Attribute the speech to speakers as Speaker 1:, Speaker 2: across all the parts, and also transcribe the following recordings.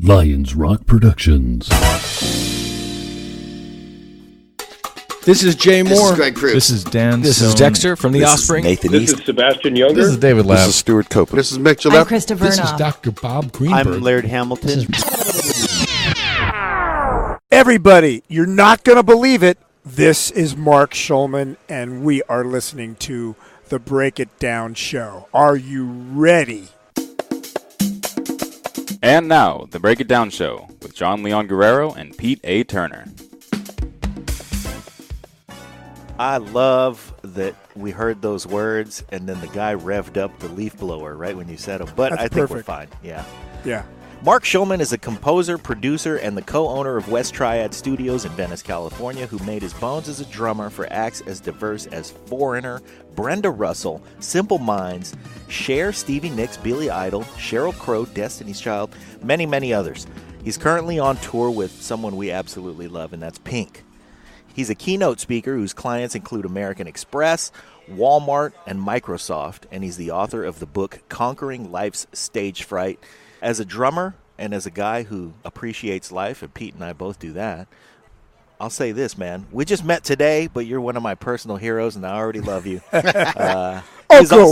Speaker 1: Lions Rock Productions.
Speaker 2: This is Jay Moore.
Speaker 3: This is Greg Proof.
Speaker 4: This is Dan
Speaker 5: This
Speaker 4: Stone.
Speaker 5: is Dexter from The
Speaker 6: This
Speaker 5: Offspring.
Speaker 6: is Nathan
Speaker 7: This
Speaker 6: East.
Speaker 7: is Sebastian Younger.
Speaker 4: This is David
Speaker 6: This
Speaker 4: Labb.
Speaker 6: is Stuart Copeland.
Speaker 3: This is Mick
Speaker 8: I'm
Speaker 3: Gillette.
Speaker 8: Christopher
Speaker 2: This is
Speaker 8: Knopf.
Speaker 2: Dr. Bob Greenberg.
Speaker 9: I'm Laird Hamilton.
Speaker 10: Everybody, you're not going to believe it. This is Mark Schulman, and we are listening to the Break It Down Show. Are you ready?
Speaker 11: And now, the Break It Down Show with John Leon Guerrero and Pete A. Turner.
Speaker 9: I love that we heard those words, and then the guy revved up the leaf blower right when you said them. But
Speaker 10: That's
Speaker 9: I think we're
Speaker 10: perfect.
Speaker 9: fine. Yeah.
Speaker 10: Yeah.
Speaker 9: Mark Schulman is a composer, producer, and the co-owner of West Triad Studios in Venice, California, who made his bones as a drummer for acts as diverse as Foreigner, Brenda Russell, Simple Minds, Cher, Stevie Nicks, Billy Idol, Sheryl Crow, Destiny's Child, many, many others. He's currently on tour with someone we absolutely love, and that's Pink. He's a keynote speaker whose clients include American Express, Walmart, and Microsoft, and he's the author of the book Conquering Life's Stage Fright. As a drummer and as a guy who appreciates life, and Pete and I both do that, I'll say this, man. We just met today, but you're one of my personal heroes, and I already love you.
Speaker 10: Go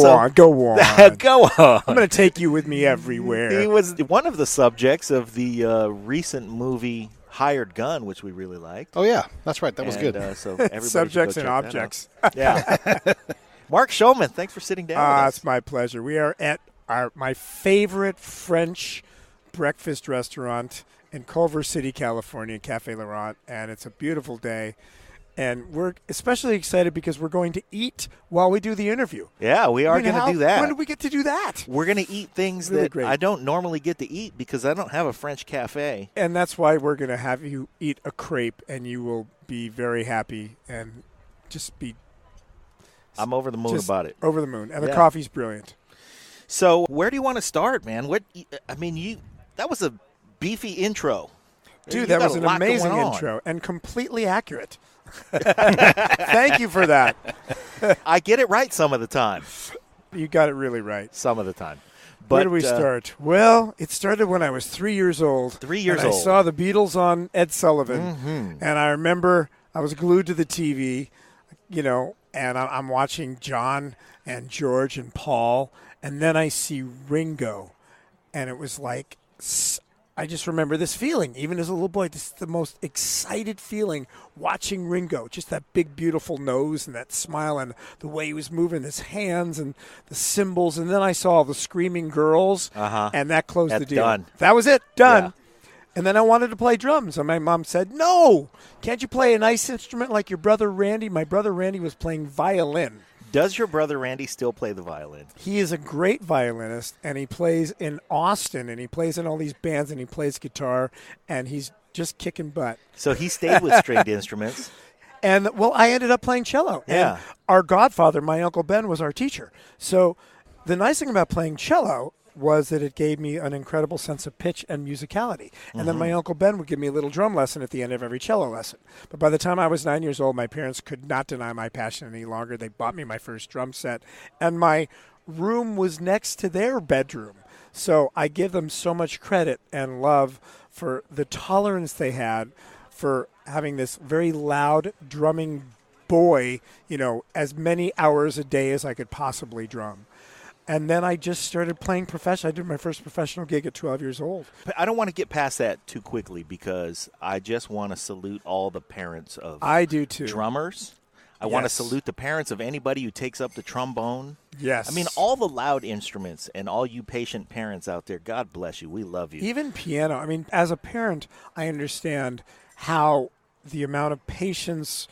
Speaker 10: on.
Speaker 9: Go on.
Speaker 10: I'm going to take you with me everywhere.
Speaker 9: He was one of the subjects of the recent movie Hired Gun, which we really liked.
Speaker 2: Oh, yeah. That's right. That was good.
Speaker 9: So everybody
Speaker 10: Subjects
Speaker 9: should
Speaker 10: and
Speaker 9: go check that
Speaker 10: objects.
Speaker 9: out. Yeah. Mark Schulman, thanks for sitting down with us.
Speaker 10: It's my pleasure. We are at my favorite French breakfast restaurant in Culver City, California, Cafe Laurent, and it's a beautiful day. And we're especially excited because we're going to eat while we do the interview.
Speaker 9: Yeah, we are going to do that.
Speaker 10: When do we get to do that?
Speaker 9: We're going to eat things
Speaker 10: Really
Speaker 9: that
Speaker 10: great.
Speaker 9: I don't normally get to eat because I don't have a French cafe.
Speaker 10: And that's why we're going to have you eat a crepe, and you will be very happy and just be
Speaker 9: I'm over the moon
Speaker 10: just
Speaker 9: about it.
Speaker 10: over the moon. And the
Speaker 9: Yeah.
Speaker 10: coffee's brilliant.
Speaker 9: So where do you want to start, man? That was a beefy intro. You
Speaker 10: Dude, that
Speaker 9: got
Speaker 10: was
Speaker 9: a
Speaker 10: an
Speaker 9: lot
Speaker 10: amazing
Speaker 9: going on.
Speaker 10: intro and completely accurate. Thank you for that.
Speaker 9: I get it right some of the time.
Speaker 10: You got it really right.
Speaker 9: Some of the time. But,
Speaker 10: Where do we start? Well, it started when I was 3 years old.
Speaker 9: 3 years
Speaker 10: and
Speaker 9: old.
Speaker 10: I saw the Beatles on Ed Sullivan, and I remember I was glued to the TV, and I'm watching John and George and Paul, and then I see Ringo, and it was like I just remember this feeling, even as a little boy. This is the most excited feeling watching Ringo. Just that big, beautiful nose and that smile and the way he was moving his hands and the cymbals. And then I saw the screaming girls, and that closed the
Speaker 9: That's
Speaker 10: deal.
Speaker 9: done.
Speaker 10: That was it. Done.
Speaker 9: Yeah.
Speaker 10: And then I wanted to play drums. And my mom said, no, can't you play a nice instrument like your brother Randy? My brother Randy was playing violin.
Speaker 9: Does your brother Randy still play the violin?
Speaker 10: He is a great violinist, and he plays in Austin, and he plays in all these bands, and he plays guitar, and he's just kicking butt.
Speaker 9: So he stayed with stringed instruments.
Speaker 10: And, well, I ended up playing cello.
Speaker 9: Yeah.
Speaker 10: And our godfather, my Uncle Ben, was our teacher. So the nice thing about playing cello was that it gave me an incredible sense of pitch and musicality. And then my Uncle Ben would give me a little drum lesson at the end of every cello lesson. But by the time I was 9 years old, my parents could not deny my passion any longer. They bought me my first drum set, and my room was next to their bedroom. So I give them so much credit and love for the tolerance they had for having this very loud drumming boy, as many hours a day as I could possibly drum. And then I just started playing professional. I did my first professional gig at 12 years old.
Speaker 9: But I don't want to get past that too quickly because I just want to salute all the parents of
Speaker 10: I do too.
Speaker 9: drummers. I want to
Speaker 10: Yes.
Speaker 9: salute the parents of anybody who takes up the trombone.
Speaker 10: Yes.
Speaker 9: I mean, all the loud instruments and all you patient parents out there, God bless you. We love you.
Speaker 10: Even piano. I mean, as a parent, I understand how the amount of patience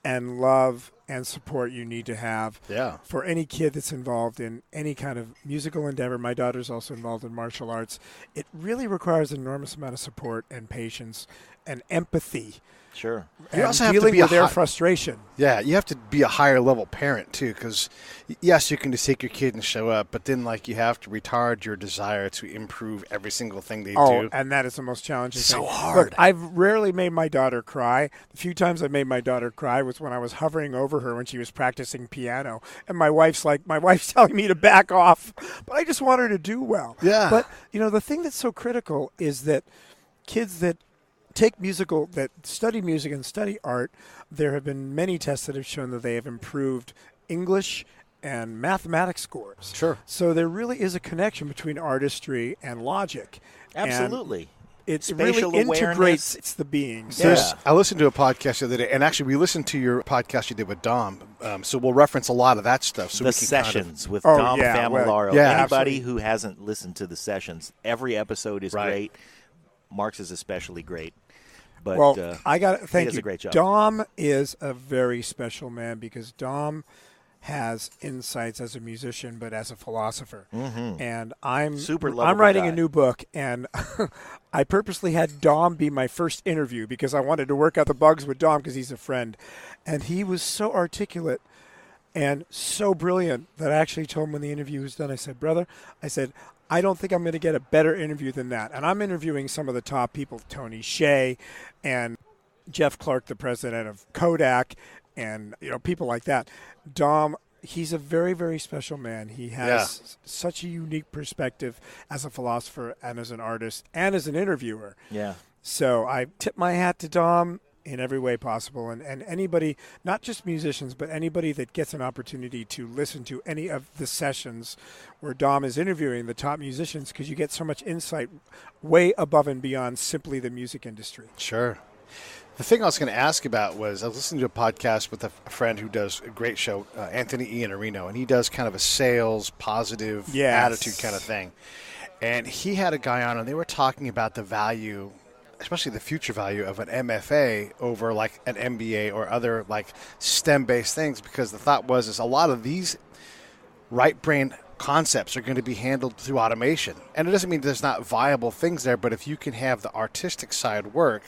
Speaker 10: and love and support you need to have for any kid that's involved in any kind of musical endeavor. My daughter's also involved in martial arts. It really requires an enormous amount of support and patience and empathy.
Speaker 9: Sure.
Speaker 10: And
Speaker 2: You also have to
Speaker 10: dealing
Speaker 2: be
Speaker 10: with
Speaker 2: a
Speaker 10: their
Speaker 2: high-
Speaker 10: frustration.
Speaker 2: Yeah, you have to be a higher level parent too, because yes, you can just take your kid and show up, but then you have to retard your desire to improve every single thing they do.
Speaker 10: And that is the most challenging
Speaker 2: So
Speaker 10: thing.
Speaker 2: hard.
Speaker 10: Look, I've rarely made my daughter cry. The few times I made my daughter cry was when I was hovering over over her when she was practicing piano. And my wife's telling me to back off, but I just want her to do well.
Speaker 2: Yeah.
Speaker 10: But, the thing that's so critical is that kids that that study music and study art, there have been many tests that have shown that they have improved English and mathematics scores.
Speaker 2: Sure.
Speaker 10: So there really is a connection between artistry and logic.
Speaker 9: Absolutely.
Speaker 10: It
Speaker 9: Spatial
Speaker 10: really
Speaker 9: awareness.
Speaker 10: integrates the beings.
Speaker 9: Yeah.
Speaker 2: I listened to a podcast the other day, and actually we listened to your podcast you did with Dom, so we'll reference a lot of that stuff. So
Speaker 9: The
Speaker 2: we can
Speaker 9: Sessions with
Speaker 10: Oh,
Speaker 9: Dom
Speaker 10: yeah,
Speaker 9: Famularo.
Speaker 2: yeah,
Speaker 9: Anybody
Speaker 10: absolutely.
Speaker 9: who hasn't listened to The Sessions, every episode is
Speaker 2: Right.
Speaker 9: great. Mark's is especially great. But
Speaker 10: Well, I got to thank
Speaker 9: does
Speaker 10: you.
Speaker 9: a great job.
Speaker 10: Dom is a very special man because Dom has insights as a musician, but as a philosopher. And I'm
Speaker 9: Super
Speaker 10: I'm
Speaker 9: lovable
Speaker 10: writing
Speaker 9: guy.
Speaker 10: a new book, and I purposely had Dom be my first interview because I wanted to work out the bugs with Dom because he's a friend, and he was so articulate and so brilliant that I actually told him when the interview was done, I said, brother, I don't think I'm going to get a better interview than that. And I'm interviewing some of the top people, Tony Hsieh and Jeff Clark, the president of Kodak, and people like that. Dom, he's a very, very special man. He has such a unique perspective as a philosopher and as an artist and as an interviewer.
Speaker 9: yeah.
Speaker 10: So I tip my hat to Dom in every way possible. And anybody, not just musicians, but anybody that gets an opportunity to listen to any of the sessions where Dom is interviewing the top musicians, because you get so much insight way above and beyond simply the music industry.
Speaker 2: Sure. The thing I was going to ask about was I was listening to a podcast with a friend who does a great show, Anthony Iannarino, and he does kind of a sales, positive attitude kind of thing. And he had a guy on, and they were talking about the value, especially the future value of an MFA over like an MBA or other like STEM-based things, because the thought was a lot of these right brain concepts are going to be handled through automation. And it doesn't mean there's not viable things there, but if you can have the artistic side work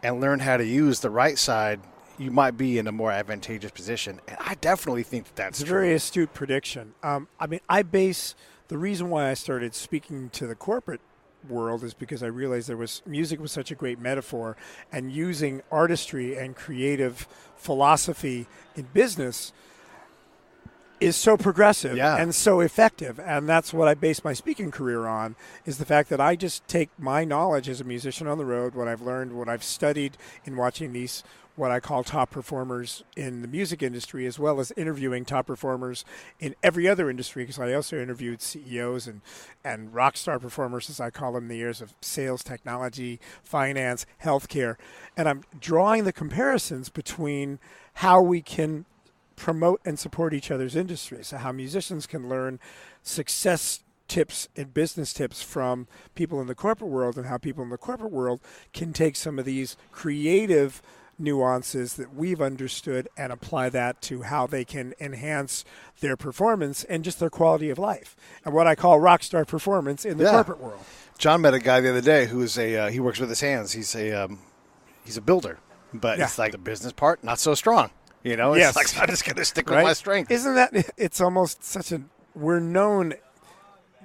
Speaker 2: and learn how to use the right side, you might be in a more advantageous position. And I definitely think that's
Speaker 10: It's a
Speaker 2: true.
Speaker 10: very astute prediction. I base the reason why I started speaking to the corporate world is because I realized music was such a great metaphor, and using artistry and creative philosophy in business is so progressive and so effective. And that's what I base my speaking career on, is the fact that I just take my knowledge as a musician on the road, what I've learned, what I've studied in watching these, what I call top performers in the music industry, as well as interviewing top performers in every other industry, because I also interviewed CEOs and rock star performers, as I call them, in the areas of sales, technology, finance, healthcare. And I'm drawing the comparisons between how we can promote and support each other's industries, so how musicians can learn success tips and business tips from people in the corporate world, and how people in the corporate world can take some of these creative nuances that we've understood and apply that to how they can enhance their performance and just their quality of life, and what I call rock star performance in the corporate world.
Speaker 2: John met a guy the other day who is he works with his hands. He's a builder, but it's like the business part not so strong. It's like, I'm just going to stick with my strength.
Speaker 10: Isn't that, it's almost we're known,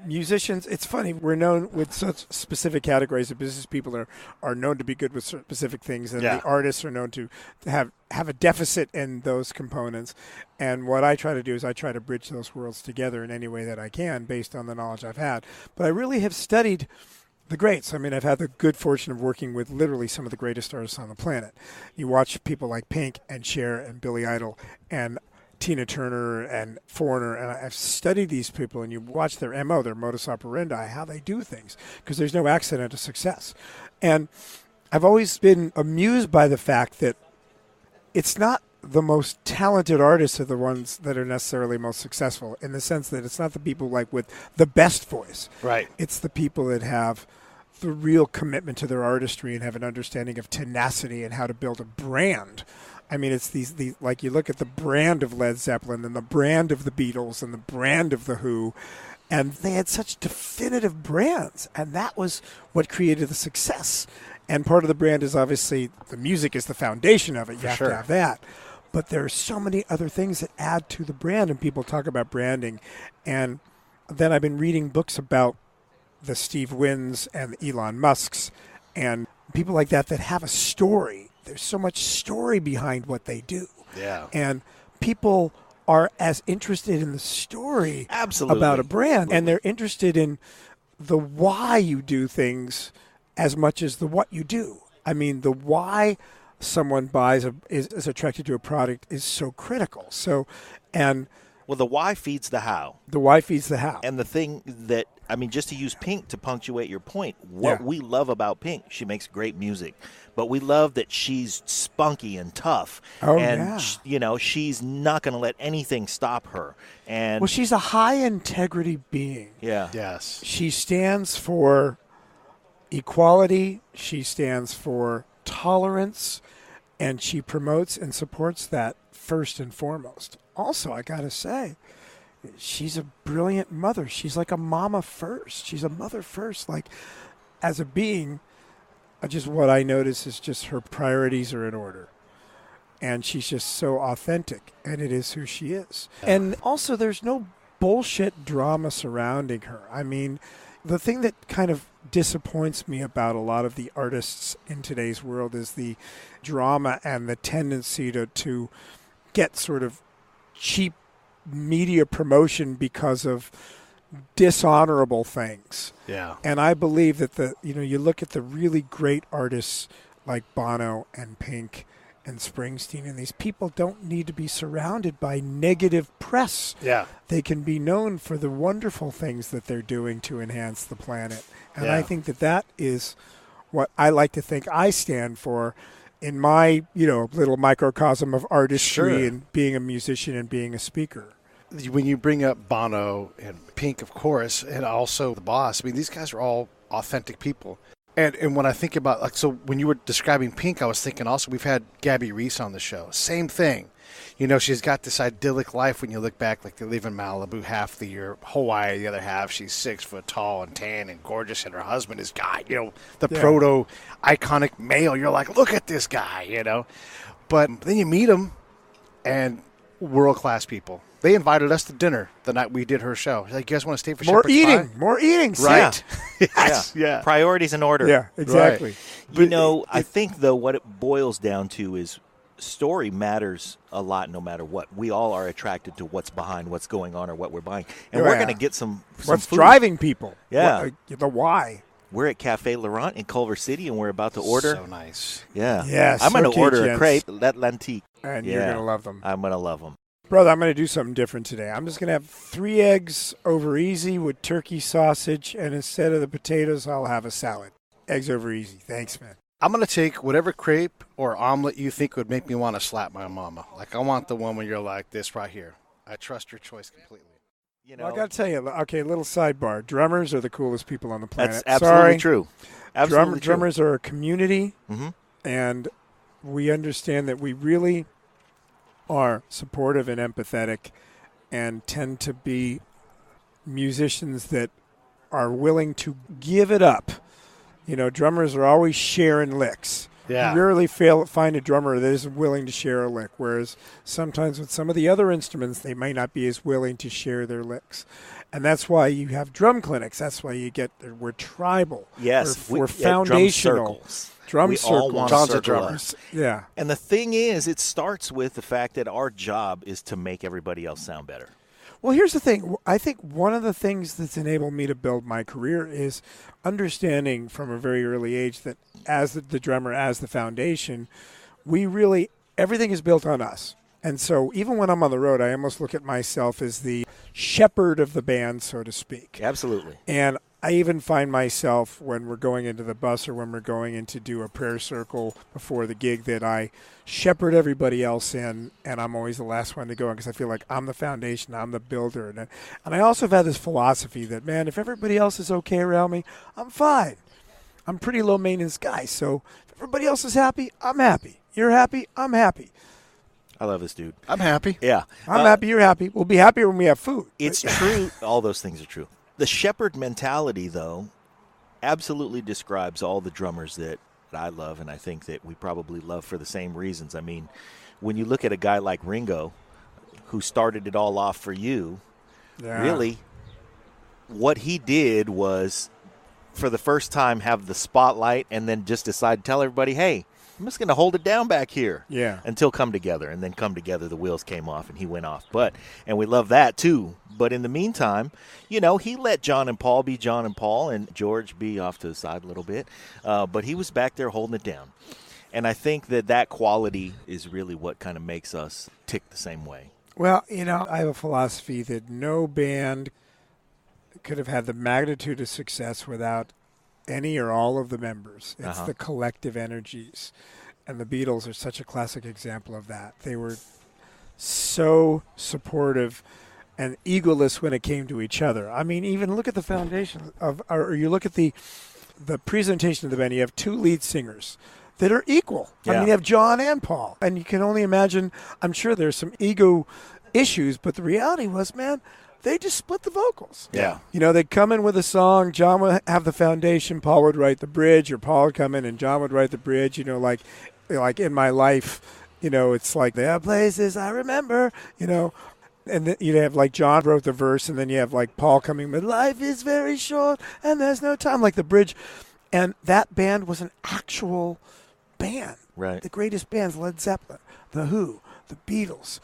Speaker 10: musicians, it's funny, we're known with such specific categories. The business people are known to be good with specific things, and the artists are known to have a deficit in those components. And what I try to do is I try to bridge those worlds together in any way that I can based on the knowledge I've had. But I really have studied the greats. I mean, I've had the good fortune of working with literally some of the greatest artists on the planet. You watch people like Pink and Cher and Billy Idol and Tina Turner and Foreigner, and I've studied these people, and you watch their MO, their modus operandi, how they do things, because there's no accident to success. And I've always been amused by the fact that it's not the most talented artists are the ones that are necessarily most successful, in the sense that it's not the people like with the best voice.
Speaker 2: Right.
Speaker 10: It's the people that have the real commitment to their artistry and have an understanding of tenacity and how to build a brand. I mean, it's these like, you look at the brand of Led Zeppelin and the brand of the Beatles and the brand of the Who, and they had such definitive brands, and that was what created the success. And part of the brand is obviously the music is the foundation of it. You have to have that. But there are so many other things that add to the brand, and people talk about branding. And then I've been reading books about the Steve Wynns and the Elon Musks and people like that have a story. There's so much story behind what they do.
Speaker 2: Yeah.
Speaker 10: And people are as interested in the story about a brand, and they're interested in the why you do things as much as the what you do. I mean, the why someone is attracted to a product is so critical.
Speaker 9: Well, the why feeds the how.
Speaker 10: The why feeds the how.
Speaker 9: And the thing that, I mean, just to use Pink to punctuate your point, what we love about Pink, she makes great music, but we love that she's spunky and tough. She's not going to let anything stop her. And
Speaker 10: well, she's a high integrity being.
Speaker 9: Yeah.
Speaker 2: Yes.
Speaker 10: She stands for equality. She stands for tolerance, and she promotes and supports that first and foremost. Also, I got to say, she's a brilliant mother. She's like a mama first. She's a mother first. Like, as a being, just what I notice is just her priorities are in order. And she's just so authentic, and it is who she is. And also, there's no bullshit drama surrounding her. I mean, the thing that kind of disappoints me about a lot of the artists in today's world is the drama and the tendency to get sort of cheap media promotion because of dishonorable things.
Speaker 2: Yeah.
Speaker 10: And I believe that you look at the really great artists like Bono and Pink and Springsteen, and these people don't need to be surrounded by negative press.
Speaker 2: Yeah.
Speaker 10: They can be known for the wonderful things that they're doing to enhance the planet. And I think that is what I like to think I stand for in my, little microcosm of artistry and being a musician and being a speaker.
Speaker 2: When you bring up Bono and Pink, of course, and also the Boss, I mean, these guys are all authentic people. And when I think about, so when you were describing Pink, I was thinking also we've had Gabby Reese on the show. Same thing. She's got this idyllic life when you look back, like they live in Malibu half the year, Hawaii the other half. She's 6 foot tall and tan and gorgeous, and her husband is the proto iconic male. You're like, look at this guy, But then you meet him, and world-class people. They invited us to dinner the night we did her show. Like, you guys want to stay for
Speaker 10: more
Speaker 2: shepherd's
Speaker 10: eating,
Speaker 2: pie?
Speaker 10: More eating,
Speaker 2: right?
Speaker 10: Yes.
Speaker 2: Yeah.
Speaker 9: Priorities in order.
Speaker 10: Yeah, exactly.
Speaker 9: Right. I think though what it boils down to is story matters a lot, no matter what. We all are attracted to what's behind what's going on or what we're buying, and we're going to get some
Speaker 10: what's
Speaker 9: food.
Speaker 10: driving people.
Speaker 9: Yeah,
Speaker 10: the why.
Speaker 9: We're at Cafe Laurent in Culver City, and we're about to order.
Speaker 2: So nice.
Speaker 9: Yeah.
Speaker 10: Yes.
Speaker 9: I'm going to order a crepe, l'Atlantique.
Speaker 10: And you're going to love them.
Speaker 9: I'm going to love them.
Speaker 10: Brother, I'm going to do something different today. I'm just going to have 3 eggs over easy with turkey sausage, and instead of the potatoes, I'll have a salad. Eggs over easy. Thanks, man.
Speaker 2: I'm going to take whatever crepe or omelet you think would make me want to slap my mama. Like, I want the one where you're like this right here. I trust your choice completely.
Speaker 10: Well, I got to tell you, okay, little sidebar. Drummers are the coolest people on the planet.
Speaker 9: That's absolutely true. Absolutely true.
Speaker 10: Drummers are a community, and we understand that we really are supportive and empathetic and tend to be musicians that are willing to give it up. Drummers are always sharing licks.
Speaker 2: Yeah.
Speaker 10: You rarely find a drummer that isn't willing to share a lick, whereas sometimes with some of the other instruments, they may not be as willing to share their licks. And that's why you have drum clinics. That's why we're tribal.
Speaker 9: Yes.
Speaker 10: We're foundational. Drum
Speaker 9: we
Speaker 10: circles.
Speaker 9: all want
Speaker 2: John's
Speaker 9: to
Speaker 2: a drummer.
Speaker 10: Yeah.
Speaker 9: And the thing is, it starts with the fact that our job is to make everybody else sound better.
Speaker 10: Well, here's the thing. I think one of the things that's enabled me to build my career is understanding from a very early age that as the drummer, as the foundation, everything is built on us. And so even when I'm on the road, I almost look at myself as the shepherd of the band, so to speak.
Speaker 9: Absolutely.
Speaker 10: And I even find myself when we're going into the bus or when we're going in to do a prayer circle before the gig that I shepherd everybody else in, and I'm always the last one to go in because I feel like I'm the foundation, I'm the builder. And I also have had this philosophy that, man, if everybody else is okay around me, I'm fine. I'm a pretty low-maintenance guy, so if everybody else is happy, I'm happy. You're happy, I'm happy.
Speaker 9: I love this dude.
Speaker 2: I'm happy.
Speaker 9: Yeah.
Speaker 10: I'm happy, you're happy. We'll be happier when we have food.
Speaker 9: It's true. All those things are true. The shepherd mentality, though, absolutely describes all the drummers that I love, and I think that we probably love for the same reasons. I mean, when you look at a guy like Ringo, who started it all off for you, really, what he did was, for the first time, have the spotlight and then just decide to tell everybody, hey, I'm just going to hold it down back here.
Speaker 10: Yeah.
Speaker 9: Until Come Together. And then Come Together, the wheels came off and he went off. And we love that too. But in the meantime, he let John and Paul be John and Paul and George be off to the side a little bit. But he was back there holding it down. And I think that quality is really what kind of makes us tick the same way.
Speaker 10: Well, I have a philosophy that no band could have had the magnitude of success without any or all of the members. It's the collective energies. And the Beatles are such a classic example of that. They were so supportive and egoless when it came to each other. I mean, even look at the foundation or you look at the presentation of the band. You have two lead singers that are equal.
Speaker 9: Yeah.
Speaker 10: I mean, you have John and Paul. And you can only imagine, I'm sure there's some ego issues, but the reality was, man, they just split the vocals.
Speaker 9: Yeah.
Speaker 10: They'd come in with a song, John would have the foundation, Paul would write the bridge, or Paul would come in and John would write the bridge, like In My Life, it's like, there are places I remember, and then you'd have like John wrote the verse, and then you have like Paul coming with life is very short and there's no time, like the bridge. And that band was an actual band.
Speaker 9: Right.
Speaker 10: The greatest bands, Led Zeppelin, The Who, The Beatles,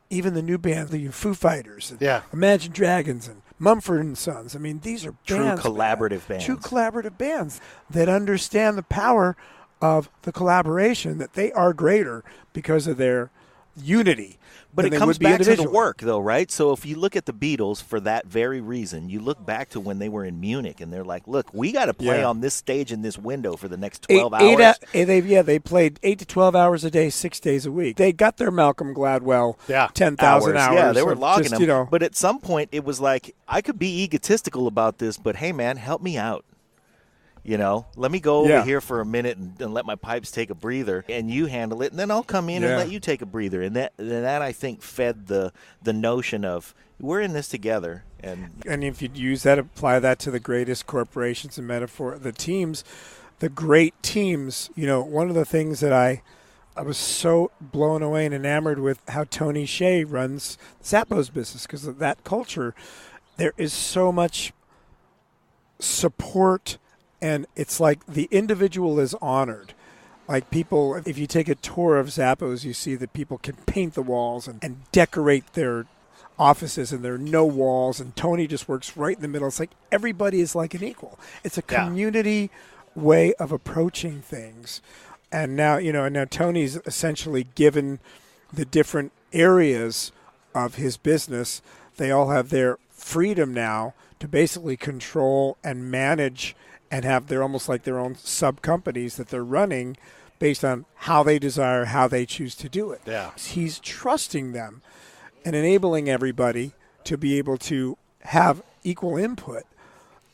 Speaker 10: even the new bands, the Foo Fighters, and Imagine Dragons, and Mumford & Sons. I mean, these are bands,
Speaker 9: true collaborative bands.
Speaker 10: True collaborative bands that understand the power of the collaboration, that they are greater because of their unity.
Speaker 9: But it comes back to the work, though, right? So if you look at the Beatles for that very reason, you look back to when they were in Munich, and they're like, look, we got to play on this stage in this window for the next 12 hours.
Speaker 10: They played 8 to 12 hours a day, 6 days a week. They got their Malcolm Gladwell 10,000 hours.
Speaker 9: Yeah, they were logging them. But at some point, it was like, I could be egotistical about this, but hey, man, help me out. Let me go over here for a minute and let my pipes take a breather, and you handle it, and then I'll come in and let you take a breather. And that I think fed the notion of we're in this together. And
Speaker 10: if you apply that to the greatest corporations and metaphor, the teams, the great teams. One of the things that I was so blown away and enamored with how Tony Hsieh runs Zappos business, because of that culture. There is so much support. And it's like the individual is honored. Like people, if you take a tour of Zappos, you see that people can paint the walls and decorate their offices, and there are no walls. And Tony just works right in the middle. It's like everybody is like an equal. It's a community way of approaching things. And now, now Tony's essentially given the different areas of his business, they all have their freedom now to basically control and manage and have they're almost like their own sub-companies that they're running based on how they desire, how they choose to do it.
Speaker 2: Yeah.
Speaker 10: He's trusting them and enabling everybody to be able to have equal input.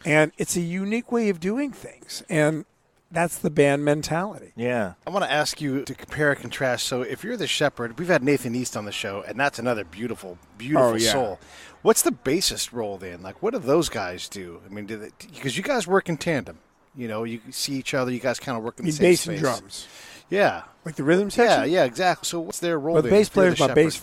Speaker 10: And it's a unique way of doing things. And that's the band mentality.
Speaker 9: Yeah.
Speaker 2: I want to ask you to compare and contrast. So if you're the shepherd, we've had Nathan East on the show, and that's another beautiful soul. What's the bassist role then? Like, what do those guys do? I mean, because you guys work in tandem. You see each other. You guys kind of work in the same
Speaker 10: bass
Speaker 2: space.
Speaker 10: and drums.
Speaker 2: Yeah.
Speaker 10: Like the rhythm section?
Speaker 2: Yeah, exactly. So what's their role
Speaker 10: well,
Speaker 2: then?
Speaker 10: The bass player's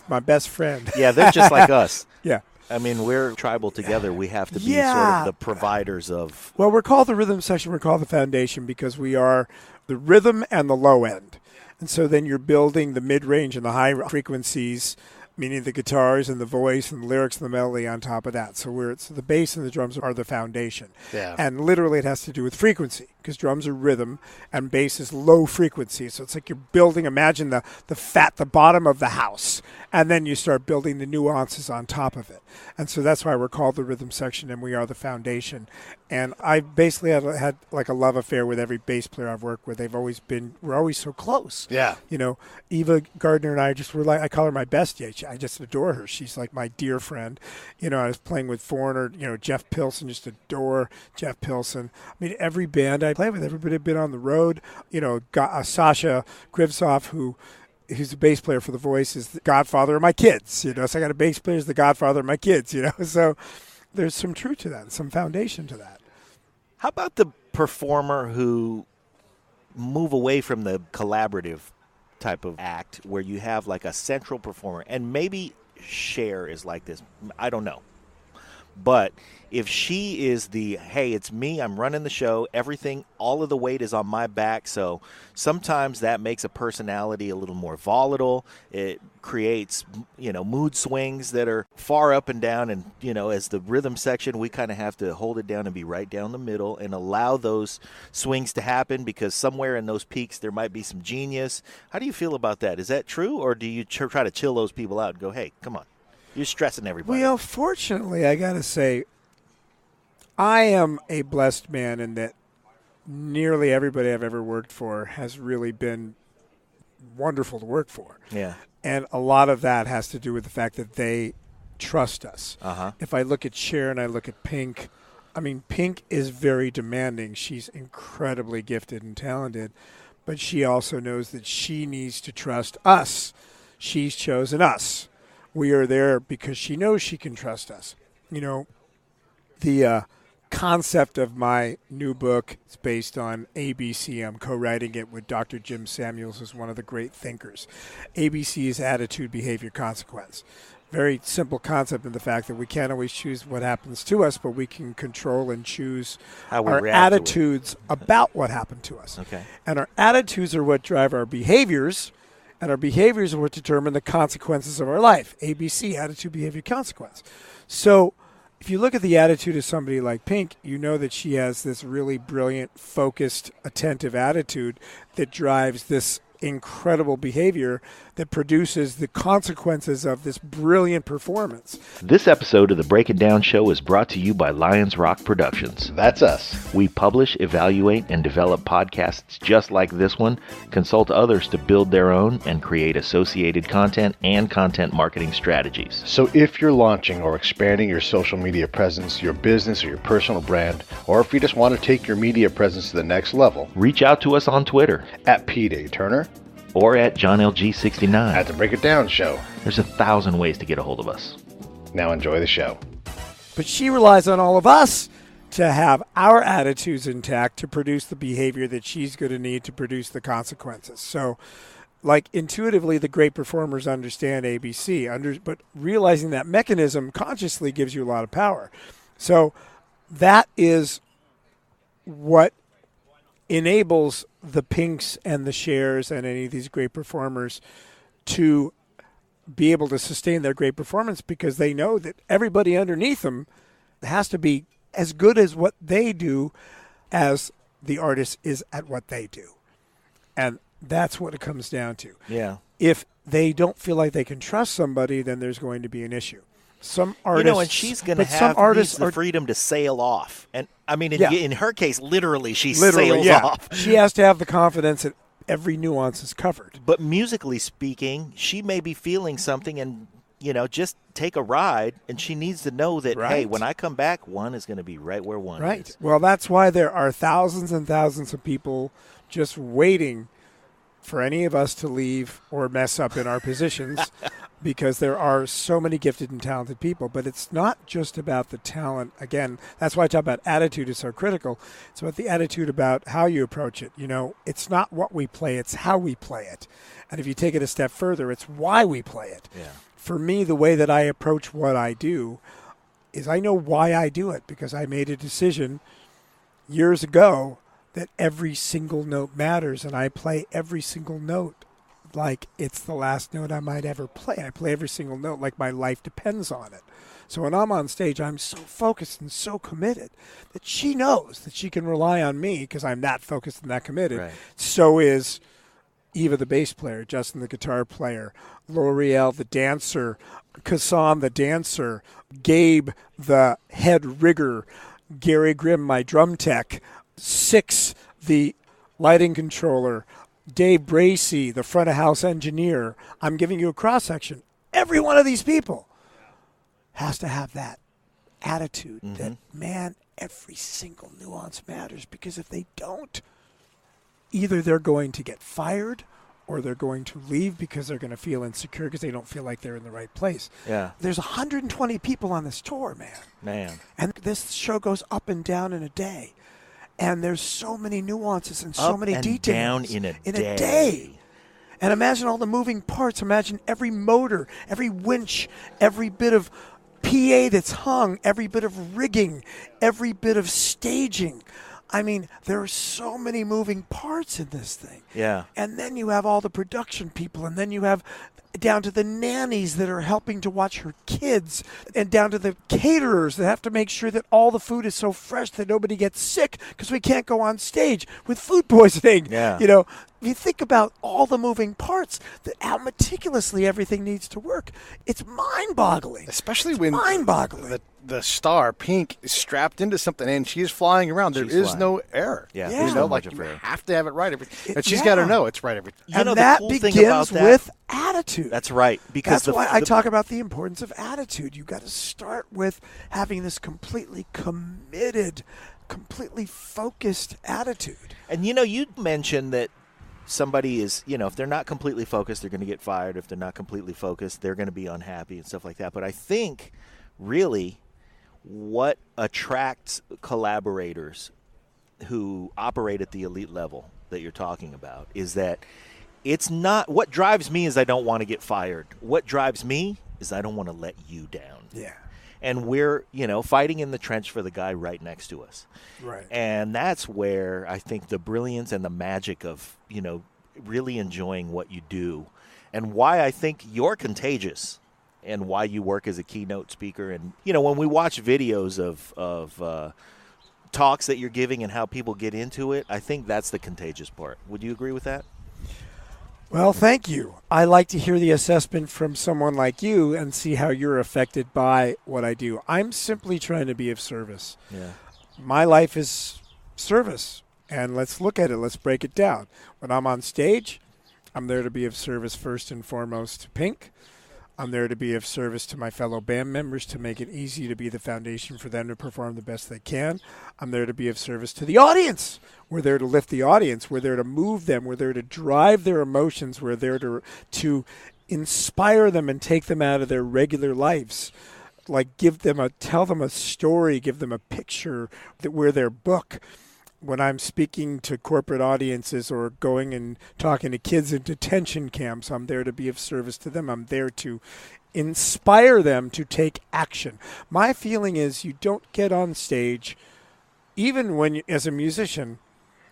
Speaker 10: my best friend.
Speaker 9: Yeah, they're just like us.
Speaker 10: Yeah.
Speaker 9: I mean, we're tribal together. We have to be sort of the providers of...
Speaker 10: Well, we're called the rhythm section. We're called the foundation because we are the rhythm and the low end. And so then you're building the mid-range and the high frequencies, meaning the guitars and the voice and the lyrics and the melody on top of that. So the bass and the drums are the foundation.
Speaker 2: Yeah.
Speaker 10: And literally it has to do with frequency, because drums are rhythm and bass is low frequency. So it's like you're building, imagine the bottom of the house, and then you start building the nuances on top of it. And so that's why we're called the rhythm section, and we are the foundation. And I basically had like a love affair with every bass player I've worked with. We're always so close.
Speaker 2: Yeah.
Speaker 10: Eva Gardner and I were like, I call her my bestie. I just adore her. She's like my dear friend. I was playing with Foreigner, Jeff Pilson, just adore Jeff Pilson. I mean, every band I play with, everybody had been on the road. Sasha Grivsov, who's the bass player for The Voice, is the godfather of my kids. So I got a bass player who's the godfather of my kids, So there's some truth to that, some foundation to that.
Speaker 9: How about the performer who move away from the collaborative type of act where you have like a central performer, and maybe Cher is like this, I don't know. But if she is hey, it's me, I'm running the show, everything, all of the weight is on my back, so sometimes that makes a personality a little more volatile. It creates, mood swings that are far up and down, and, as the rhythm section, we kind of have to hold it down and be right down the middle and allow those swings to happen, because somewhere in those peaks there might be some genius. How do you feel about that? Is that true, or do you try to chill those people out and go, hey, come on, you're stressing everybody?
Speaker 10: Well, fortunately, I got to say, I am a blessed man in that nearly everybody I've ever worked for has really been wonderful to work for.
Speaker 9: Yeah.
Speaker 10: And a lot of that has to do with the fact that they trust us.
Speaker 9: Uh-huh.
Speaker 10: If I look at Cher and I look at Pink, Pink is very demanding. She's incredibly gifted and talented, but she also knows that she needs to trust us. She's chosen us. We are there because she knows she can trust us. The concept of my new book is based on ABC. I'm co-writing it with Dr. Jim Samuels, who's one of the great thinkers. ABC is attitude, behavior, consequence. Very simple concept in the fact that we can't always choose what happens to us, but we can control and choose our attitudes about what happened to us.
Speaker 9: Okay.
Speaker 10: And our attitudes are what drive our behaviors, and our behaviors are what determine the consequences of our life. ABC, attitude, behavior, consequence. So if you look at the attitude of somebody like Pink, you know that she has this really brilliant, focused, attentive attitude that drives this incredible behavior that produces the consequences of this brilliant performance.
Speaker 3: This episode of the Break It Down Show is brought to you by Lions Rock Productions.
Speaker 2: That's us.
Speaker 3: We publish, evaluate, and develop podcasts just like this one, consult others to build their own, and create associated content and content marketing strategies.
Speaker 2: So if you're launching or expanding your social media presence, your business, or your personal brand, or if you just want to take your media presence to the next level,
Speaker 3: reach out to us on Twitter
Speaker 2: at Pete A. Turner
Speaker 3: or at JohnLG69
Speaker 2: at the Break It Down Show.
Speaker 3: There's 1,000 ways to get a hold of us.
Speaker 2: Now enjoy the show.
Speaker 10: But she relies on all of us to have our attitudes intact to produce the behavior that she's going to need to produce the consequences. So, intuitively, the great performers understand ABC, but realizing that mechanism consciously gives you a lot of power. So that is what enables the Pinks and the Chers and any of these great performers to be able to sustain their great performance, because they know that everybody underneath them has to be as good as what they do as the artist is at what they do. And that's what it comes down to.
Speaker 9: Yeah.
Speaker 10: If they don't feel like they can trust somebody, then there's going to be an issue. Some artists,
Speaker 9: and she's going to have the freedom to sail off. And in her case, literally, she sails off.
Speaker 10: She has to have the confidence that every nuance is covered.
Speaker 9: But musically speaking, she may be feeling something and, just take a ride. And she needs to know that, hey, when I come back, one is going to be right where one is.
Speaker 10: Well, that's why there are thousands and thousands of people just waiting for any of us to leave or mess up in our positions. Because there are so many gifted and talented people. But it's not just about the talent. Again, that's why I talk about attitude is so critical. It's about the attitude about how you approach it. It's not what we play, it's how we play it. And if you take it a step further, it's why we play it.
Speaker 9: Yeah.
Speaker 10: For me, the way that I approach what I do is I know why I do it, because I made a decision years ago that every single note matters, and I play every single note like it's the last note I might ever play. I play every single note like my life depends on it. So when I'm on stage, I'm so focused and so committed that she knows that she can rely on me because I'm that focused and that committed.
Speaker 9: Right.
Speaker 10: So is Eva, the bass player, Justin, the guitar player, L'Oreal, the dancer, Kassan, the dancer, Gabe, the head rigger, Gary Grimm, my drum tech, Six, the lighting controller, Dave Bracey, the front of house engineer. I'm giving you a cross-section. Every one of these people has to have that attitude that, man, every single nuance matters, because if they don't, either they're going to get fired or they're going to leave because they're going to feel insecure because they don't feel like they're in the right place.
Speaker 9: Yeah.
Speaker 10: There's 120 people on this tour, man. And this show goes up and down in a day. And there's so many nuances and so many details.
Speaker 9: Down in a
Speaker 10: day. And imagine all the moving parts. Imagine every motor, every winch, every bit of PA that's hung, every bit of rigging, every bit of staging. I mean, there are so many moving parts in this thing.
Speaker 9: Yeah.
Speaker 10: And then you have all the production people, and then you have down to the nannies that are helping to watch her kids, and down to the caterers that have to make sure that all the food is so fresh that nobody gets sick because we can't go on stage with food poisoning.
Speaker 9: Yeah.
Speaker 10: You know, if you think about all the moving parts, how meticulously everything needs to work, it's mind-boggling.
Speaker 2: Especially when
Speaker 10: mind-boggling.
Speaker 2: The star, Pink, is strapped into something and she's flying around. There is no error.
Speaker 9: Yeah.
Speaker 10: There's
Speaker 2: You know,
Speaker 9: no
Speaker 2: like
Speaker 9: much
Speaker 2: you
Speaker 9: of error.
Speaker 2: have to have it right. And she's got to know it's right every time.
Speaker 9: You
Speaker 10: And
Speaker 9: know, the
Speaker 10: that
Speaker 9: cool thing
Speaker 10: begins
Speaker 9: about that-
Speaker 10: with attitude.
Speaker 9: That's right. Because
Speaker 10: That's why I talk about the importance of attitude. You got to start with having this completely committed, completely focused attitude.
Speaker 9: And you mentioned that somebody is, if they're not completely focused, they're going to get fired. If they're not completely focused, they're going to be unhappy and stuff like that. But I think really what attracts collaborators who operate at the elite level that you're talking about is that it's not what drives me is I don't want to get fired. What drives me is I don't want to let you down.
Speaker 10: Yeah.
Speaker 9: And we're, fighting in the trench for the guy right next to us.
Speaker 10: Right.
Speaker 9: And that's where I think the brilliance and the magic of, really enjoying what you do and why I think you're contagious and why you work as a keynote speaker. And, when we watch videos of talks that you're giving and how people get into it, I think that's the contagious part. Would you agree with that?
Speaker 10: Well, thank you. I like to hear the assessment from someone like you and see how you're affected by what I do. I'm simply trying to be of service.
Speaker 9: Yeah.
Speaker 10: My life is service, and let's look at it. Let's break it down. When I'm on stage, I'm there to be of service first and foremost to Pink. I'm there to be of service to my fellow band members to make it easy to be the foundation for them to perform the best they can. I'm there to be of service to the audience. We're there to lift the audience. We're there to move them. We're there to drive their emotions. We're there to inspire them and take them out of their regular lives. Like tell them a story, give them a picture that we're their book. When I'm speaking to corporate audiences or going and talking to kids in detention camps, I'm there to be of service to them. I'm there to inspire them to take action. My feeling is you don't get on stage, even when as a musician,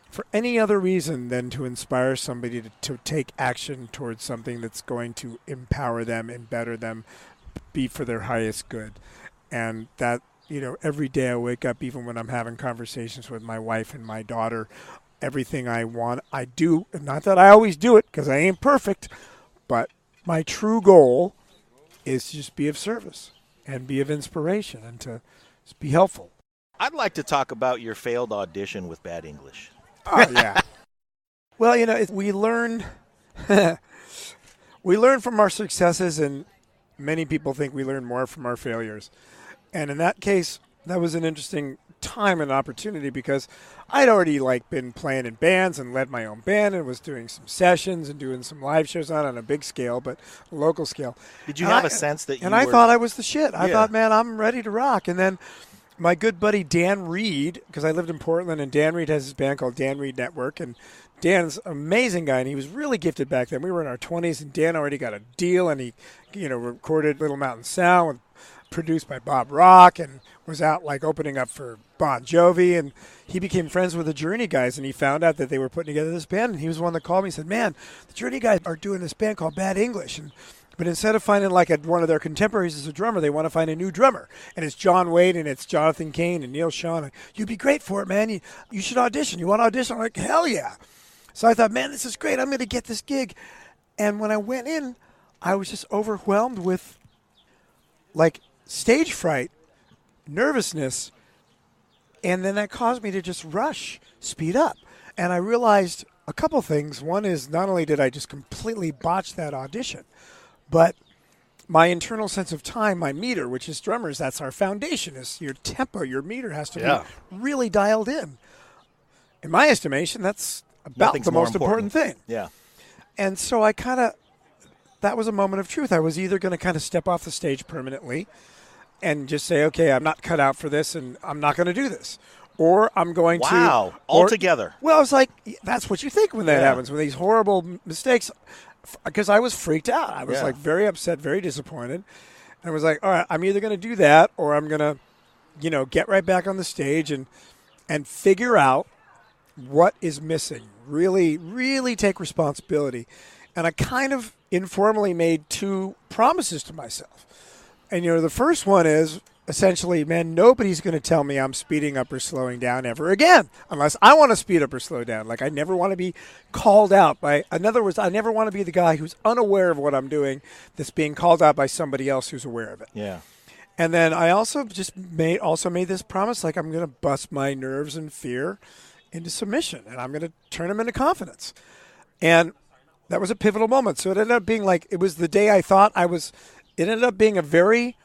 Speaker 10: for any other reason than to inspire somebody to take action towards something that's going to empower them and better them, be for their highest good. And that, every day I wake up, even when I'm having conversations with my wife and my daughter, everything I want, I do. Not that I always do it, because I ain't perfect, but my true goal is to just be of service and be of inspiration and to just be helpful.
Speaker 9: I'd like to talk about your failed audition with bad English.
Speaker 10: Oh, yeah. Well, we learn from our successes, and many people think we learn more from our failures. And in that case, that was an interesting time and opportunity because I'd already been playing in bands and led my own band and was doing some sessions and doing some live shows, not on a big scale, but a local scale.
Speaker 9: Did you have a sense that
Speaker 10: I thought I was the shit. I thought, man, I'm ready to rock. And then my good buddy Dan Reed, because I lived in Portland, and Dan Reed has his band called Dan Reed Network, and Dan's an amazing guy, and he was really gifted back then. We were in our 20s, and Dan already got a deal, and he, recorded Little Mountain Sound, produced by Bob Rock, and was out opening up for Bon Jovi, and he became friends with the Journey guys, and he found out that they were putting together this band, and he was the one that called me and said, man, the Journey guys are doing this band called Bad English, but instead of finding one of their contemporaries as a drummer, they want to find a new drummer. And it's John Wade and it's Jonathan Cain and Neil Sean. And you'd be great for it, man. You should audition. You want to audition? I'm like, hell yeah. So I thought, man, this is great. I'm going to get this gig. And when I went in, I was just overwhelmed with stage fright, nervousness. And then that caused me to just rush, speed up. And I realized a couple things. One is not only did I just completely botch that audition, but my internal sense of time, my meter, which is drummers, that's our foundation, is your tempo, your meter has to be really dialed in. In my estimation, that's about the most important thing.
Speaker 9: Yeah.
Speaker 10: And so that was a moment of truth. I was either going to kind of step off the stage permanently and just say, okay, I'm not cut out for this and I'm not going to do this. Or I'm going to...
Speaker 9: Wow, altogether.
Speaker 10: Well, I was like, that's what you think when that happens, when these horrible mistakes... Because I was freaked out. I was very upset, very disappointed. And I was like, all right, I'm either going to do that or I'm going to, get right back on the stage and figure out what is missing. Really, really take responsibility. And I kind of informally made 2 promises to myself. And, the first one is essentially, man, nobody's going to tell me I'm speeding up or slowing down ever again, unless I want to speed up or slow down. Like, I never want to be called out by, in other words, I never want to be the guy who's unaware of what I'm doing that's being called out by somebody else who's aware of it.
Speaker 9: Yeah.
Speaker 10: And then I also made this promise, like, I'm going to bust my nerves and fear into submission, and I'm going to turn them into confidence. And that was a pivotal moment. So it ended up being like, it was the day I thought it ended up being a very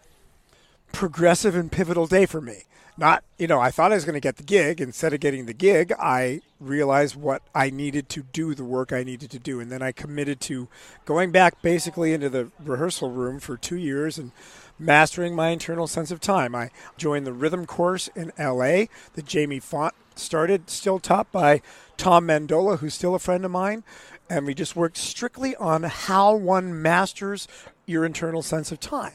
Speaker 10: progressive and pivotal day for me. Not, I thought I was going to get the gig. Instead of getting the gig, I realized what I needed to do, the work I needed to do. And then I committed to going back basically into the rehearsal room for 2 years and mastering my internal sense of time. I joined the rhythm course in L.A. that Jamie Font started, still taught by Tom Mandola, who's still a friend of mine. And we just worked strictly on how one masters your internal sense of time.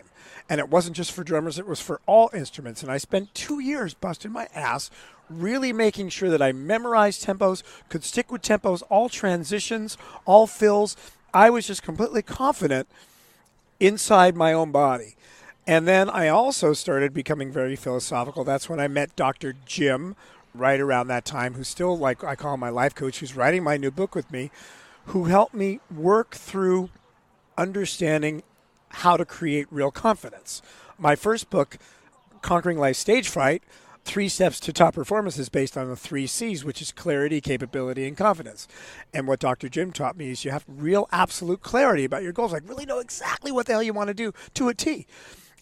Speaker 10: And it wasn't just for drummers, it was for all instruments. And I spent 2 years busting my ass, really making sure that I memorized tempos, could stick with tempos, all transitions, all fills. I was just completely confident inside my own body. And then I also started becoming very philosophical. That's when I met Dr. Jim, right around that time, who's still, like, I call him my life coach, who's writing my new book with me, who helped me work through understanding how to create real confidence. My first book, Conquering Life Stage Fright, 3 Steps to Top Performance, is based on the 3 C's, which is clarity, capability, and confidence. And what Dr. Jim taught me is you have real absolute clarity about your goals, like really know exactly what the hell you want to do to a T.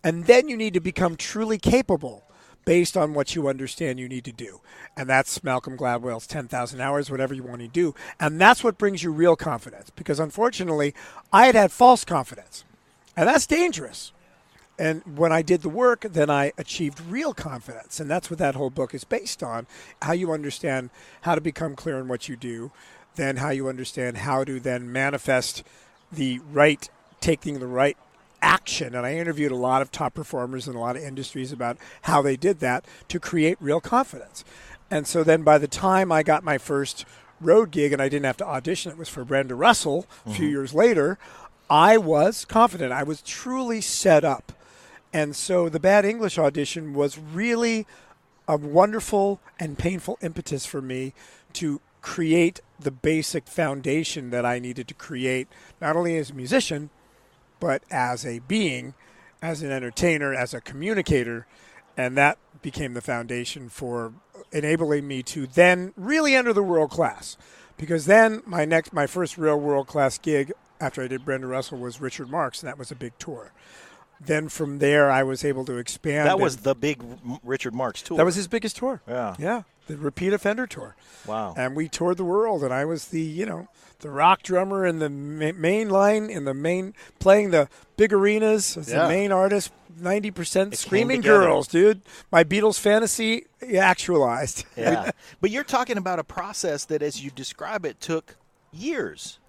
Speaker 10: And then you need to become truly capable based on what you understand you need to do. And that's Malcolm Gladwell's 10,000 hours, whatever you want to do. And that's what brings you real confidence. Because unfortunately, I had false confidence. And that's dangerous. And when I did the work, then I achieved real confidence. And that's what that whole book is based on, how you understand how to become clear in what you do, then how you understand how to then manifest taking the right action. And I interviewed a lot of top performers in a lot of industries about how they did that to create real confidence. And so then by the time I got my first road gig, and I didn't have to audition, it was for Brenda Russell a few years later, I was confident. I was truly set up. And so the Bad English audition was really a wonderful and painful impetus for me to create the basic foundation that I needed to create, not only as a musician, but as a being, as an entertainer, as a communicator. And that became the foundation for enabling me to then really enter the world class. Because then my first real world class gig after I did Brenda Russell was Richard Marx, and that was a big tour. Then from there, I was able to expand.
Speaker 9: That was the big Richard Marx tour.
Speaker 10: That was his biggest tour.
Speaker 9: Yeah,
Speaker 10: the Repeat Offender tour.
Speaker 9: Wow.
Speaker 10: And we toured the world, and I was the rock drummer in the main line, playing the big arenas as the main artist. 90% screaming girls, dude. My Beatles fantasy actualized.
Speaker 9: Yeah, but you're talking about a process that, as you describe it, took years.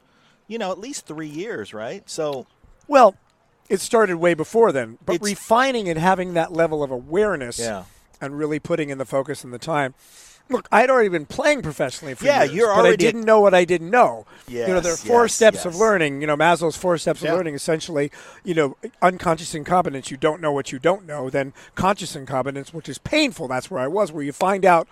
Speaker 9: At least 3 years, right? So,
Speaker 10: well, it started way before then, but refining and having that level of awareness and really putting in the focus and the time. Look, I'd already been playing professionally for years, but I didn't know what I didn't know.
Speaker 9: Yes,
Speaker 10: there are 4 steps of learning. Maslow's 4 steps of learning, essentially, unconscious incompetence, you don't know what you don't know. Then conscious incompetence, which is painful. That's where I was, where you find out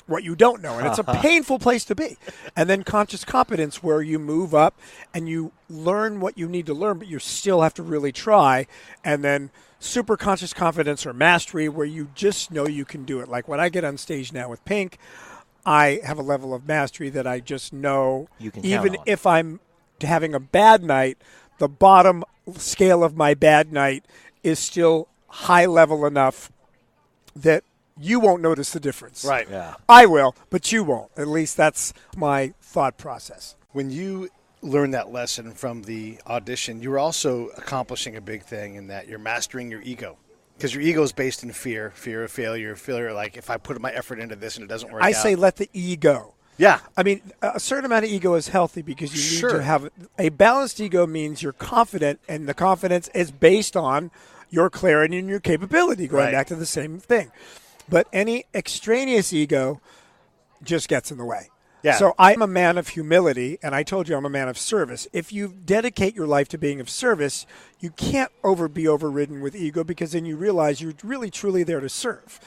Speaker 10: what you don't know, and it's a painful place to be. And then conscious competence, where you move up and you learn what you need to learn, but you still have to really try. And then super conscious confidence or mastery, where you just know you can do it. Like when I get on stage now with Pink, I have a level of mastery that I just know,
Speaker 9: you can
Speaker 10: even if I'm having a bad night, the bottom scale of my bad night is still high level enough that you won't notice the difference.
Speaker 2: Right.
Speaker 9: Yeah.
Speaker 10: I will, but you won't. At least that's my thought process.
Speaker 2: When you learned that lesson from the audition, you were also accomplishing a big thing in that you're mastering your ego. Because your ego is based in fear of failure, like if I put my effort into this and it doesn't work out.
Speaker 10: I say let the ego.
Speaker 2: Yeah.
Speaker 10: I mean, a certain amount of ego is healthy because you need to have a balanced ego. Means you're confident, and the confidence is based on your clarity and your capability, going back to the same thing. But any extraneous ego just gets in the way.
Speaker 2: Yeah.
Speaker 10: So I'm a man of humility, and I told you I'm a man of service. If you dedicate your life to being of service, you can't be overridden with ego, because then you realize you're really, truly there to serve.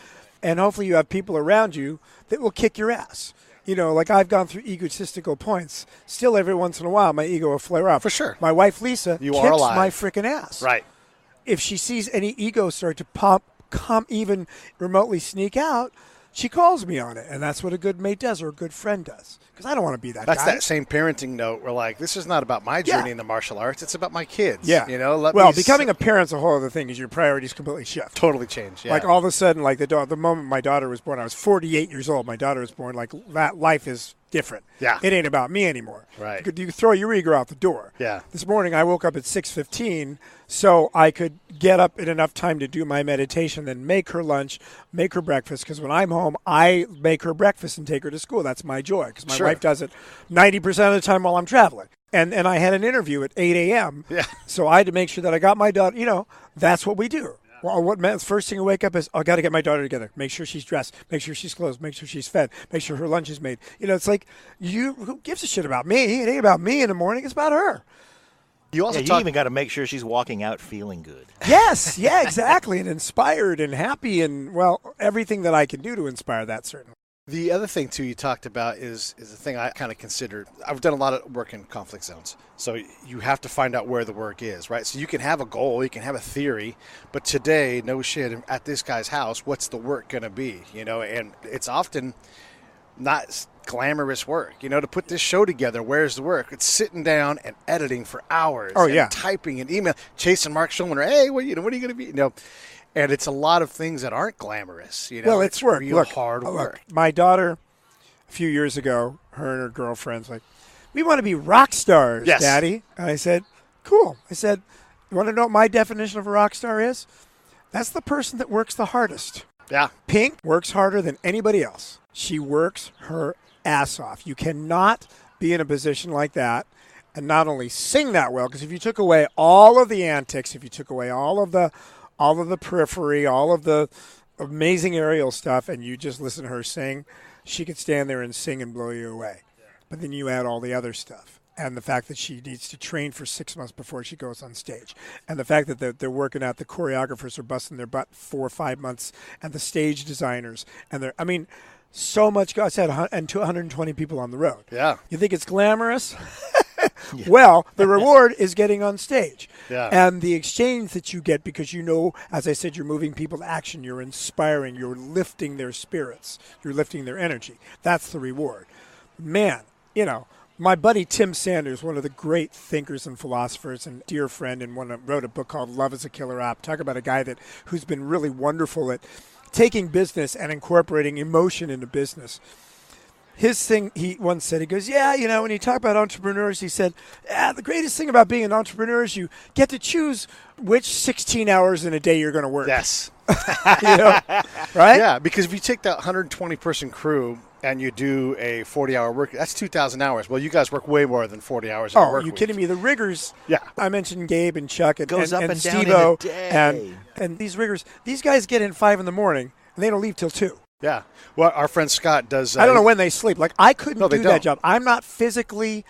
Speaker 10: And hopefully you have people around you that will kick your ass. You know, like I've gone through egotistical points. Still, every once in a while, my ego will flare up.
Speaker 2: For sure.
Speaker 10: My wife, Lisa,
Speaker 2: you
Speaker 10: kicks
Speaker 2: are alive.
Speaker 10: my freaking ass.
Speaker 2: Right.
Speaker 10: If she sees any ego start to come even remotely sneak out, she calls me on it, and that's what a good mate does, or a good friend does. Because I don't want to be that guy.
Speaker 2: That's that same parenting note. We're like, this is not about my journey in the martial arts. It's about my kids.
Speaker 10: Yeah.
Speaker 2: You know.
Speaker 10: Becoming a parent's a whole other thing. Is your priorities completely shift.
Speaker 2: Totally change. Yeah.
Speaker 10: Like all of a sudden, like the moment my daughter was born, I was 48 years old. My daughter was born. Like that life is different.
Speaker 2: Yeah.
Speaker 10: It ain't about me anymore.
Speaker 2: Right.
Speaker 10: You could throw your ego out the door.
Speaker 2: Yeah.
Speaker 10: This morning I woke up at 6:15 so I could get up in enough time to do my meditation, then make her lunch, make her breakfast. Because when I'm home, I make her breakfast and take her to school. That's my joy. Because my wife does it 90% of the time while I'm traveling. And I had an interview at 8 a.m.
Speaker 2: Yeah.
Speaker 10: So I had to make sure that I got my daughter. You know, that's what we do. Well, first thing I wake up is, I got to get my daughter together. Make sure she's dressed. Make sure she's clothed. Make sure she's fed. Make sure her lunch is made. You know, it's like, who gives a shit about me? It ain't about me in the morning. It's about her.
Speaker 2: You also
Speaker 9: you even got to make sure she's walking out feeling good.
Speaker 10: Yes, yeah, exactly. And inspired and happy and, well, everything that I can do to inspire that, certainly.
Speaker 2: The other thing, too, you talked about is the thing I kind of considered. I've done a lot of work in conflict zones. So you have to find out where the work is, right? So you can have a goal, you can have a theory, but today, no shit, at this guy's house, what's the work going to be? You know, and it's often not glamorous work. You know, to put this show together, where's the work? It's sitting down and editing for hours.
Speaker 10: Oh,
Speaker 2: and
Speaker 10: yeah.
Speaker 2: Typing and email, chasing Mark Schulman, hey, what are you going to be? You know, and it's a lot of things that aren't glamorous. You know,
Speaker 10: well, it's work.
Speaker 2: Real hard work.
Speaker 10: My daughter, a few years ago, her and her girlfriend's like, we want to be rock stars,
Speaker 2: yes.
Speaker 10: Daddy. And I said, cool. I said, you want to know what my definition of a rock star is? That's the person that works the hardest.
Speaker 2: Yeah.
Speaker 10: Pink works harder than anybody else. She works her ass off. You cannot be in a position like that and not only sing that well, because if you took away all of the antics, if you took away all of the periphery, all of the amazing aerial stuff, and you just listen to her sing, she could stand there and sing and blow you away. But then you add all the other stuff, and the fact that she needs to train for 6 months before she goes on stage, and the fact that they're working out, the choreographers are busting their butt 4 or 5 months, and the stage designers, and so much. I said, and 220 people on the road.
Speaker 2: Yeah.
Speaker 10: You think it's glamorous? Yeah. Well, the reward is getting on stage.
Speaker 2: Yeah.
Speaker 10: And the exchange that you get, because you know, as I said, you're moving people to action, you're inspiring, you're lifting their spirits, you're lifting their energy. That's the reward. Man, you know, my buddy Tim Sanders, one of the great thinkers and philosophers and dear friend, and wrote a book called Love is a Killer App. Talk about a guy who's been really wonderful at taking business and incorporating emotion into business. His thing, he once said, he goes, yeah, you know, when you talk about entrepreneurs, he said, the greatest thing about being an entrepreneur is you get to choose which 16 hours in a day you're going to work.
Speaker 2: Yes.
Speaker 10: You know, right?
Speaker 2: Yeah, because if you take that 120-person crew and you do a 40-hour work, that's 2,000 hours. Well, you guys work way more than 40 hours in a work
Speaker 10: you
Speaker 2: week.
Speaker 10: kidding me? The riggers,
Speaker 2: yeah.
Speaker 10: I mentioned Gabe and Chuck and
Speaker 9: Goes up and down in
Speaker 10: Steve-O,
Speaker 9: a day.
Speaker 10: and these riggers, these guys get in 5 in the morning, and they don't leave till 2.
Speaker 2: Yeah. Well, our friend Scott does.
Speaker 10: I don't know when they sleep. Like, I couldn't do that
Speaker 2: don't.
Speaker 10: job. I'm not physically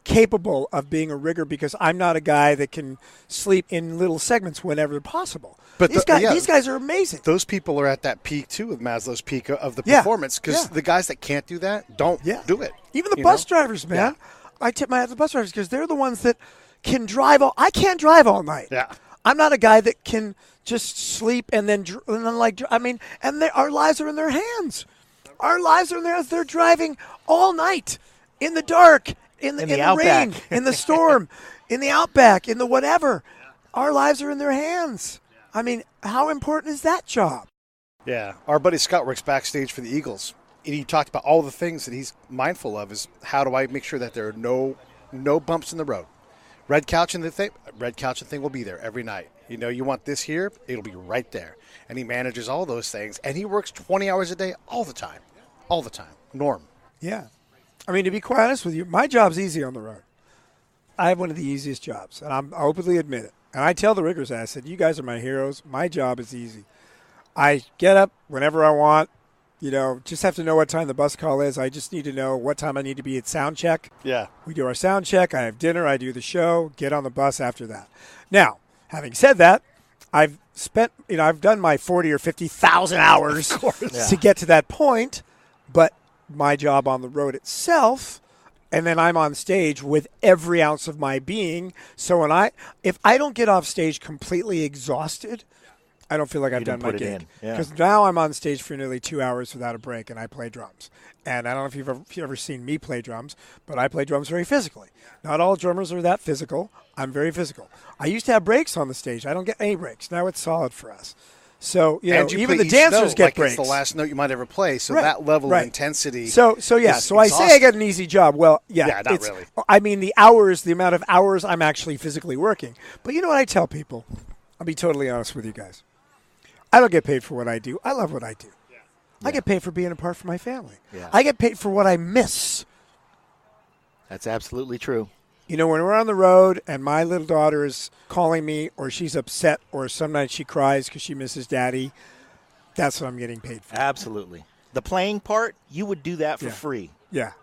Speaker 10: capable of being a rigger because I'm not a guy that can sleep in little segments whenever possible. But these guys are amazing.
Speaker 2: Those people are at that peak, too, with Maslow's peak of the performance, because the guys that can't do that don't do it.
Speaker 10: Even the bus drivers, man. Yeah. I tip my hat to the bus drivers because they're the ones that can drive I can't drive all night.
Speaker 2: Yeah.
Speaker 10: I'm not a guy that can just sleep and then our lives are in their hands. Our lives are in their hands. They're driving all night in the dark, in the rain, in the storm, in the outback, in the whatever. Our lives are in their hands. I mean, how important is that job?
Speaker 2: Yeah. Our buddy Scott works backstage for the Eagles. And he talked about all the things that he's mindful of is how do I make sure that there are no bumps in the road. Red couch and thing will be there every night. You know, you want this here, it'll be right there. And he manages all those things. And he works 20 hours a day all the time. All the time. Norm.
Speaker 10: Yeah. I mean, to be quite honest with you, my job's easy on the road. I have one of the easiest jobs, and I'll openly admit it. And I tell the riggers that. I said, you guys are my heroes. My job is easy. I get up whenever I want. Just have to know what time the bus call is. I just need to know what time I need to be at sound check.
Speaker 2: Yeah.
Speaker 10: We do our sound check. I have dinner. I do the show. Get on the bus after that. Now, having said that, I've done my 40 or 50,000 hours to get to that point, but my job on the road itself, and then I'm on stage with every ounce of my being. So if I don't get off stage completely exhausted, I don't feel like I've done my gig. Because now I'm on stage for nearly 2 hours without a break, and I play drums. And I don't know if you've ever seen me play drums, but I play drums very physically. Not all drummers are that physical. I'm very physical. I used to have breaks on the stage. I don't get any breaks. Now it's solid for us. So, even the dancers get breaks.
Speaker 2: It's the last note you might ever play, so that level of intensity.
Speaker 10: So I say I get an easy job. Well,
Speaker 2: not really.
Speaker 10: I mean, the amount of hours I'm actually physically working. But you know what I tell people? I'll be totally honest with you guys. I don't get paid for what I do. I love what I do. Yeah. I get paid for being apart from my family. Yeah. I get paid for what I miss.
Speaker 9: That's absolutely true.
Speaker 10: When we're on the road and my little daughter is calling me or she's upset or some night she cries because she misses Daddy, that's what I'm getting paid for.
Speaker 9: Absolutely. The playing part, you would do that for free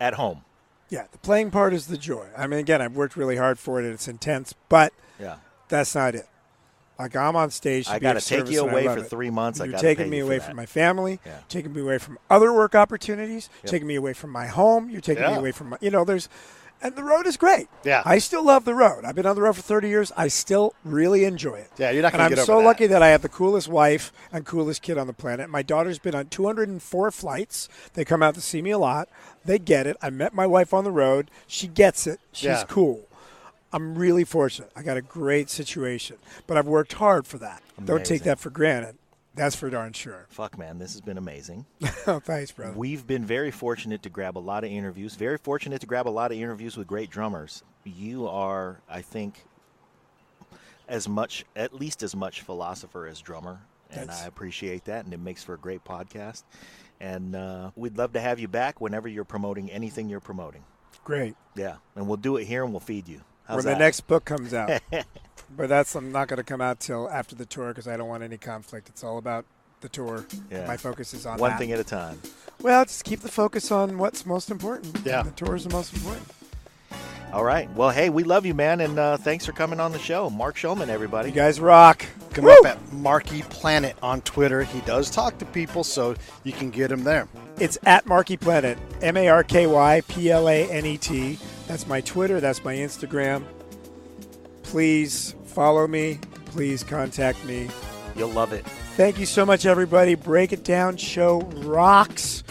Speaker 9: at home.
Speaker 10: Yeah, the playing part is the joy. I mean, again, I've worked really hard for it and it's intense, but that's not it. Like, I'm on stage.
Speaker 9: I got to take you away for 3 months.
Speaker 10: You're taking me away from my family, taking me away from other work opportunities, taking me away from my home. You're taking me away from my, and the road is great.
Speaker 2: Yeah.
Speaker 10: I still love the road. I've been on the road for 30 years. I still really enjoy it.
Speaker 2: Yeah, you're not going to get over
Speaker 10: And I'm so lucky that I have the coolest wife and coolest kid on the planet. My daughter's been on 204 flights. They come out to see me a lot. They get it. I met my wife on the road. She gets it. She's cool. I'm really fortunate. I got a great situation, but I've worked hard for that. Amazing. Don't take that for granted. That's for darn sure.
Speaker 9: Fuck, man, this has been amazing.
Speaker 10: Oh, thanks, brother.
Speaker 9: We've been very fortunate to grab a lot of interviews. Very fortunate to grab a lot of interviews with great drummers. You are, I think, at least as much philosopher as drummer, and I appreciate that, and it makes for a great podcast. And we'd love to have you back whenever you're promoting anything you're promoting.
Speaker 10: Great.
Speaker 9: Yeah, and we'll do it here and we'll feed you. How's
Speaker 10: when the next book comes out. But I'm not going to come out till after the tour because I don't want any conflict. It's all about the tour. Yeah. My focus is on
Speaker 9: one thing at a time.
Speaker 10: Well, just keep the focus on what's most important.
Speaker 2: Yeah.
Speaker 10: The tour is the most important.
Speaker 9: All right. Well, hey, we love you, man, and thanks for coming on the show. Mark Schulman, everybody.
Speaker 10: You guys rock.
Speaker 2: Come up at Marky Planet on Twitter. He does talk to people, so you can get him there.
Speaker 10: It's at Marky Planet, MarkyPlanet. That's my Twitter. That's my Instagram. Please follow me. Please contact me.
Speaker 9: You'll love it.
Speaker 10: Thank you so much, everybody. Break It Down show rocks.